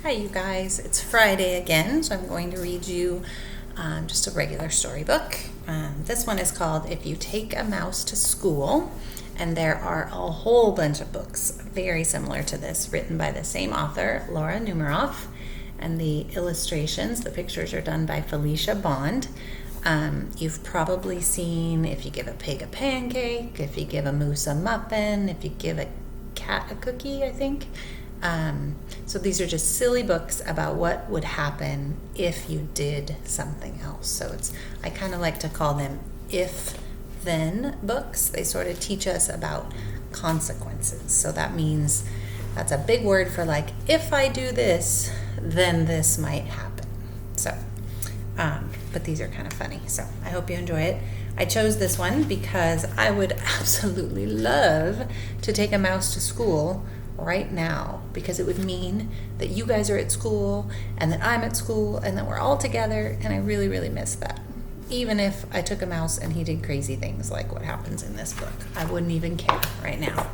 Hi, you guys. It's Friday again, so I'm going to read you just a regular storybook. This one is called If You Take a Mouse to School, and there are a whole bunch of books very similar to this, written by the same author, Laura Numeroff, and the illustrations, the pictures are done by Felicia Bond. You've probably seen If You Give a Pig a Pancake, If You Give a Moose a Muffin, If You Give a Cat a Cookie, I think. So these are just silly books about what would happen if you did something else. So I kind of like to call them if-then books. They sort of teach us about consequences. So that means that's a big word for like, if I do this, then this might happen. So, but these are kind of funny. So I hope you enjoy it. I chose this one because I would absolutely love to take a mouse to school right now, because it would mean that you guys are at school and that I'm at school and that we're all together, and I really, really miss that. Even if I took a mouse and he did crazy things like what happens in this book, I wouldn't even care right now.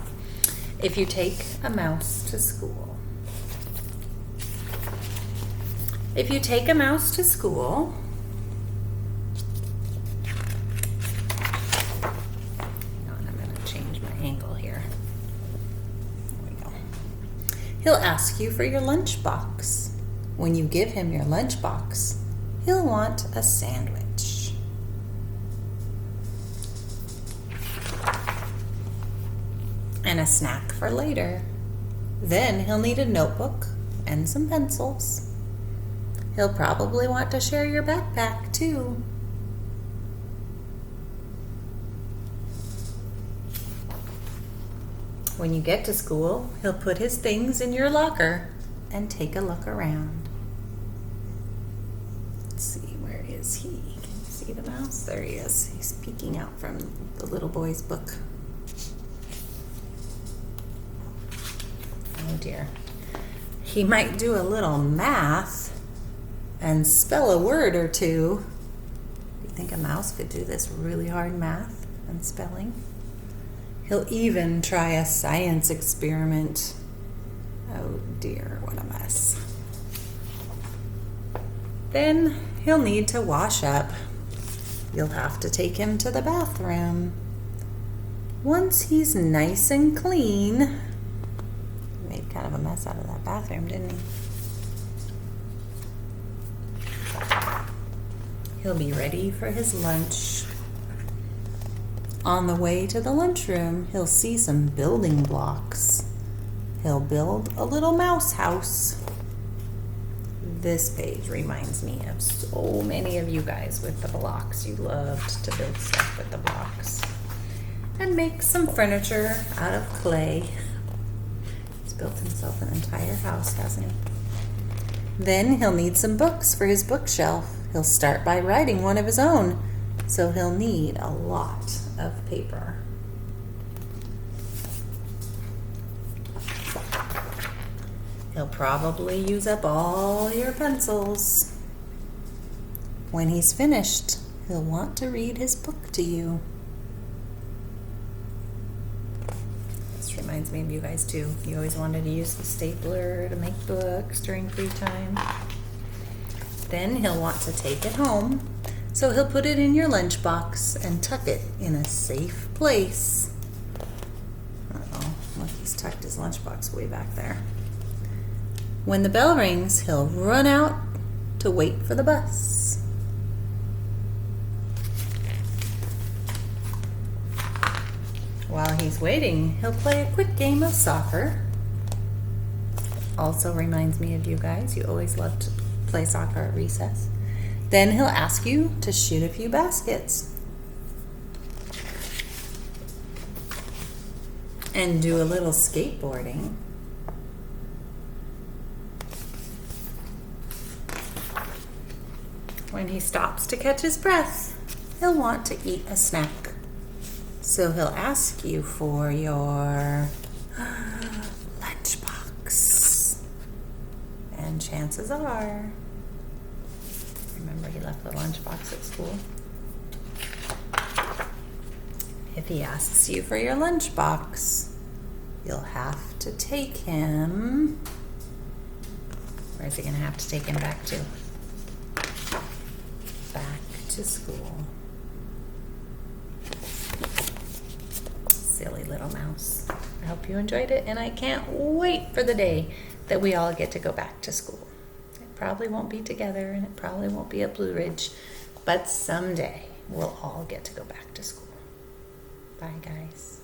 If you take a mouse to school. If you take a mouse to school, I'm going to change my angle here. He'll ask you for your lunchbox. When you give him your lunchbox, he'll want a sandwich. And a snack for later. Then he'll need a notebook and some pencils. He'll probably want to share your backpack too. When you get to school, he'll put his things in your locker and take a look around. Let's see, where is he? Can you see the mouse? There he is. He's peeking out from the little boy's book. Oh dear. He might do a little math and spell a word or two. Do you think a mouse could do this really hard math and spelling? He'll even try a science experiment. Oh dear, what a mess. Then he'll need to wash up. You'll have to take him to the bathroom. Once he's nice and clean, he made kind of a mess out of that bathroom, didn't he? He'll be ready for his lunch. On the way to the lunchroom, he'll see some building blocks. He'll build a little mouse house. This page reminds me of so many of you guys with the blocks. You loved to build stuff with the blocks. And make some furniture out of clay. He's built himself an entire house, hasn't he? Then he'll need some books for his bookshelf. He'll start by writing one of his own, so he'll need a lot of paper. He'll probably use up all your pencils. When he's finished, he'll want to read his book to you. This reminds me of you guys too. You always wanted to use the stapler to make books during free time. Then he'll want to take it home. So he'll put it in your lunchbox and tuck it in a safe place. Uh-oh, look, he's tucked his lunchbox way back there. When the bell rings, he'll run out to wait for the bus. While he's waiting, he'll play a quick game of soccer. Also reminds me of you guys. You always loved to play soccer at recess. Then he'll ask you to shoot a few baskets. And do a little skateboarding. When he stops to catch his breath, he'll want to eat a snack. So he'll ask you for your lunchbox. And chances are, remember, he left the lunchbox at school. If he asks you for your lunchbox, you'll have to take him. is he going to have to take him back to? Back to school. Silly little mouse. I hope you enjoyed it, and I can't wait for the day that we all get to go back to school. It probably won't be together, and it probably won't be at Blue Ridge, but someday we'll all get to go back to school. Bye, guys.